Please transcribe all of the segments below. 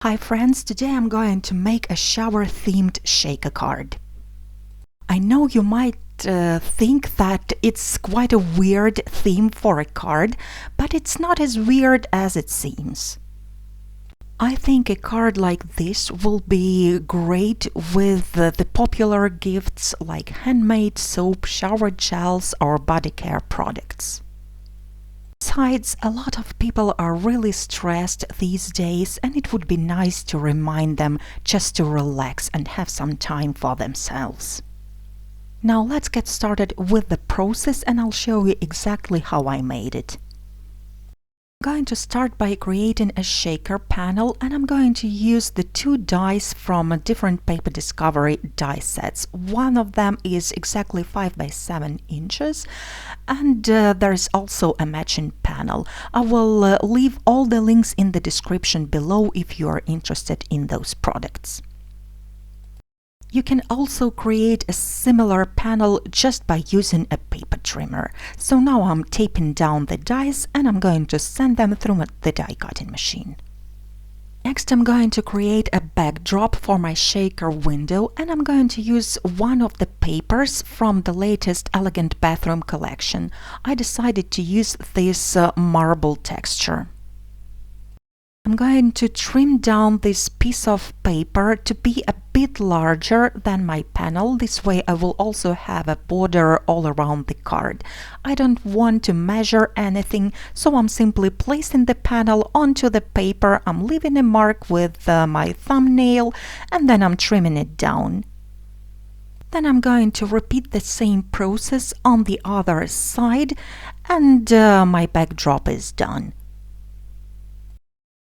Hi friends, today I'm going to make a shower-themed shaker card. I know you might think that it's quite a weird theme for a card, but it's not as weird as it seems. I think a card like this will be great with the popular gifts like handmade soap, shower gels, or body care products. Besides, a lot of people are really stressed these days, and it would be nice to remind them just to relax and have some time for themselves. Now let's get started with the process, and I'll show you exactly how I made it. I'm going to start by creating a shaker panel, and I'm going to use the two dies from different Paper Discovery die sets. One of them is exactly 5 by 7 inches, and there is also a matching panel. I will leave all the links in the description below if you are interested in those products. You can also create a similar panel just by using a paper trimmer. So now I'm taping down the dies and I'm going to send them through the die cutting machine. Next I'm going to create a backdrop for my shaker window, and I'm going to use one of the papers from the latest Elegant Bathroom collection. I decided to use this marble texture. I'm going to trim down this piece of paper to be a bit larger than my panel. This way I will also have a border all around the card. I don't want to measure anything, so I'm simply placing the panel onto the paper. I'm leaving a mark with my thumbnail, and then I'm trimming it down. Then I'm going to repeat the same process on the other side, and my backdrop is done.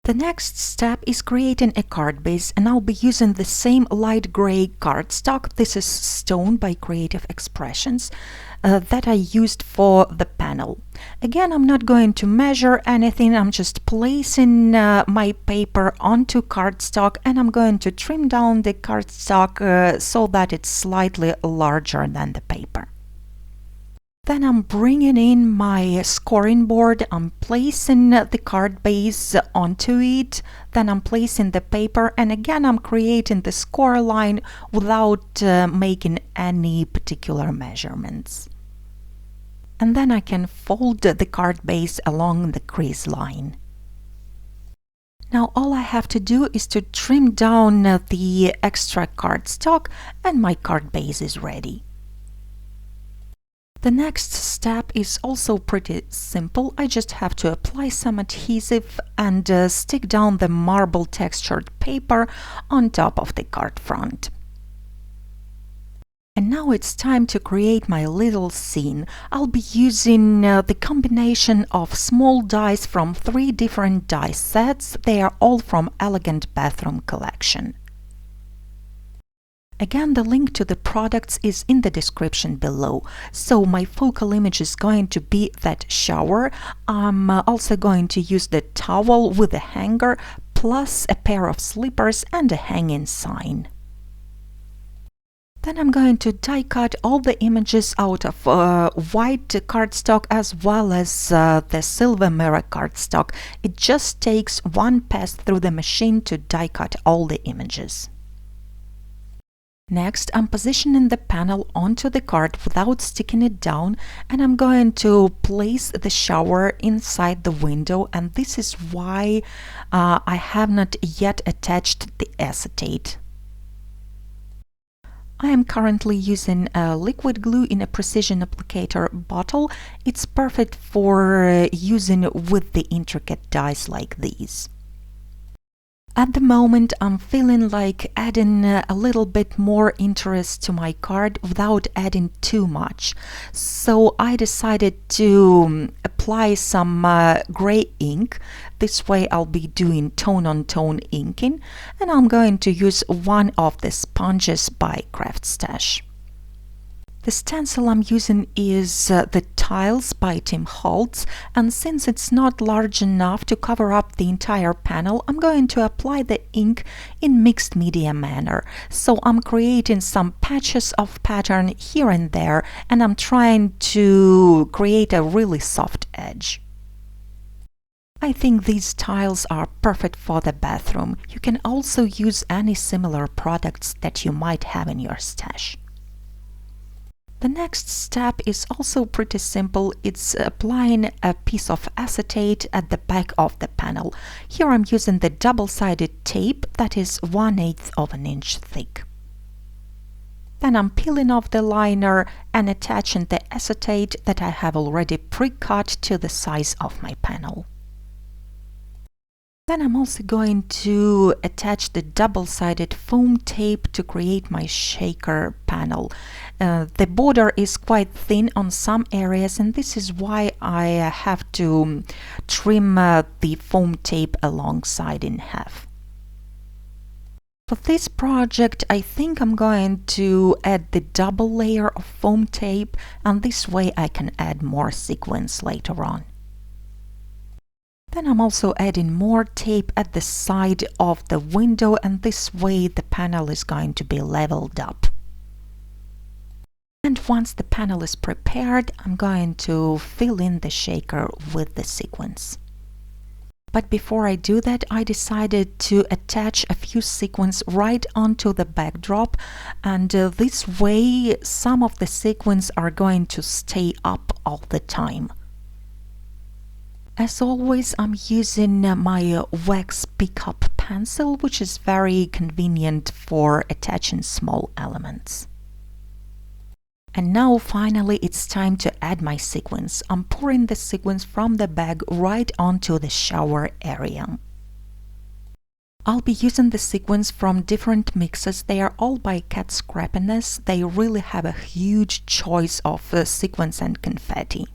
The next step is creating a card base, and I'll be using the same light gray cardstock. This is Stone by Creative Expressions that I used for the panel. Again, I'm not going to measure anything. I'm just placing my paper onto cardstock, and I'm going to trim down the cardstock so that it's slightly larger than the paper. Then I'm bringing in my scoring board, I'm placing the card base onto it, then I'm placing the paper, and again I'm creating the score line without making any particular measurements. And then I can fold the card base along the crease line. Now all I have to do is to trim down the extra cardstock, and my card base is ready. The next step is also pretty simple. I just have to apply some adhesive and stick down the marble textured paper on top of the card front. And now it's time to create my little scene. I'll be using the combination of small dies from 3 different die sets. They are all from Elegant Bathroom collection. Again, the link to the products is in the description below. So my focal image is going to be that shower. I'm also going to use the towel with a hanger, plus a pair of slippers and a hanging sign. Then I'm going to die cut all the images out of white cardstock as well as the silver mirror cardstock. It just takes one pass through the machine to die cut all the images. Next, I'm positioning the panel onto the card without sticking it down, and I'm going to place the shower inside the window, and this is why I have not yet attached the acetate. I am currently using liquid glue in a precision applicator bottle. It's perfect for using with the intricate dies like these. At the moment, I'm feeling like adding a little bit more interest to my card without adding too much. So I decided to apply some gray ink. This way I'll be doing tone-on-tone inking, and I'm going to use one of the sponges by Craft Stash. The stencil I'm using is the Tiles by Holtz, and since it's not large enough to cover up the entire panel, I'm going to apply the ink in mixed media manner. So I'm creating some patches of pattern here and there, and I'm trying to create a really soft edge. I think these tiles are perfect for the bathroom. You can also use any similar products that you might have in your stash. The next step is also pretty simple. It's applying a piece of acetate at the back of the panel. Here I'm using the double-sided tape that is 1/8 of an inch thick. Then I'm peeling off the liner and attaching the acetate that I have already pre-cut to the size of my panel. Then I'm also going to attach the double-sided foam tape to create my shaker panel. The border is quite thin on some areas, and this is why I have to trim the foam tape alongside in half. For this project, I think I'm going to add the double layer of foam tape, and this way I can add more sequins later on. Then I'm also adding more tape at the side of the window, and this way the panel is going to be leveled up. And once the panel is prepared, I'm going to fill in the shaker with the sequins. But before I do that, I decided to attach a few sequins right onto the backdrop, and this way some of the sequins are going to stay up all the time. As always, I'm using my wax pickup pencil, which is very convenient for attaching small elements. And now finally it's time to add my sequins. I'm pouring the sequins from the bag right onto the shower area. I'll be using the sequins from different mixes. They are all by Cat Scrappiness. They really have a huge choice of sequins and confetti.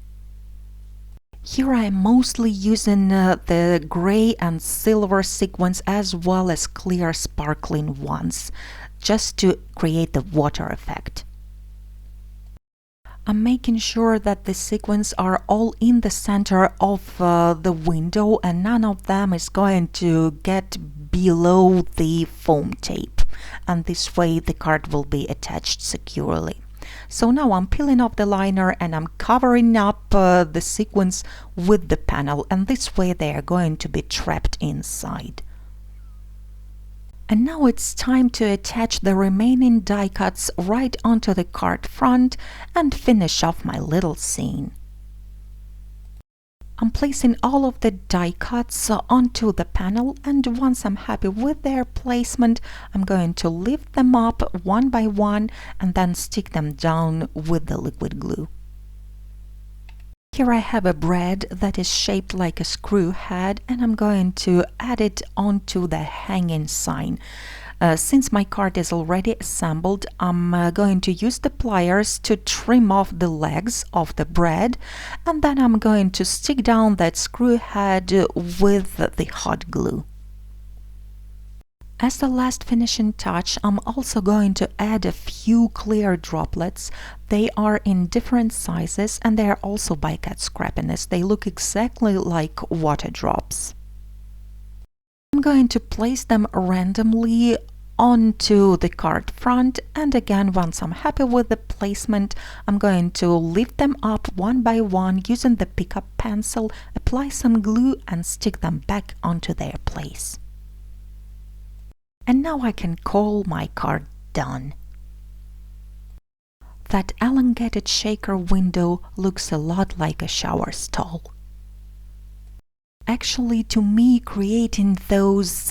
Here I am mostly using the gray and silver sequins as well as clear sparkling ones, just to create the water effect. I'm making sure that the sequins are all in the center of the window, and none of them is going to get below the foam tape, and this way the card will be attached securely. So now I'm peeling off the liner and I'm covering up the sequins with the panel, and this way they are going to be trapped inside. And now it's time to attach the remaining die cuts right onto the card front and finish off my little scene. I'm placing all of the die cuts onto the panel, and once I'm happy with their placement, I'm going to lift them up one by one and then stick them down with the liquid glue. Here I have a bread that is shaped like a screw head, and I'm going to add it onto the hanging sign. Since my card is already assembled, I'm going to use the pliers to trim off the legs of the bread, and then I'm going to stick down that screw head with the hot glue. As the last finishing touch, I'm also going to add a few clear droplets. They are in different sizes and they are also by Cat Scrappiness. They look exactly like water drops. I'm going to place them randomly onto the card front, and again, once I'm happy with the placement, I'm going to lift them up one by one using the pickup pencil, apply some glue and stick them back onto their place. And now I can call my card done. That elongated shaker window looks a lot like a shower stall. Actually, to me, creating those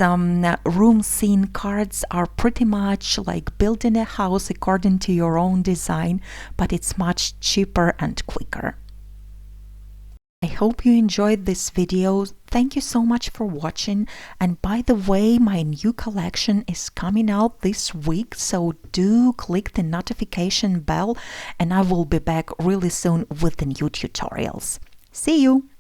room scene cards are pretty much like building a house according to your own design, but it's much cheaper and quicker. I hope you enjoyed this video. Thank you so much for watching, and by the way, my new collection is coming out this week, so do click the notification bell and I will be back really soon with the new tutorials. See you!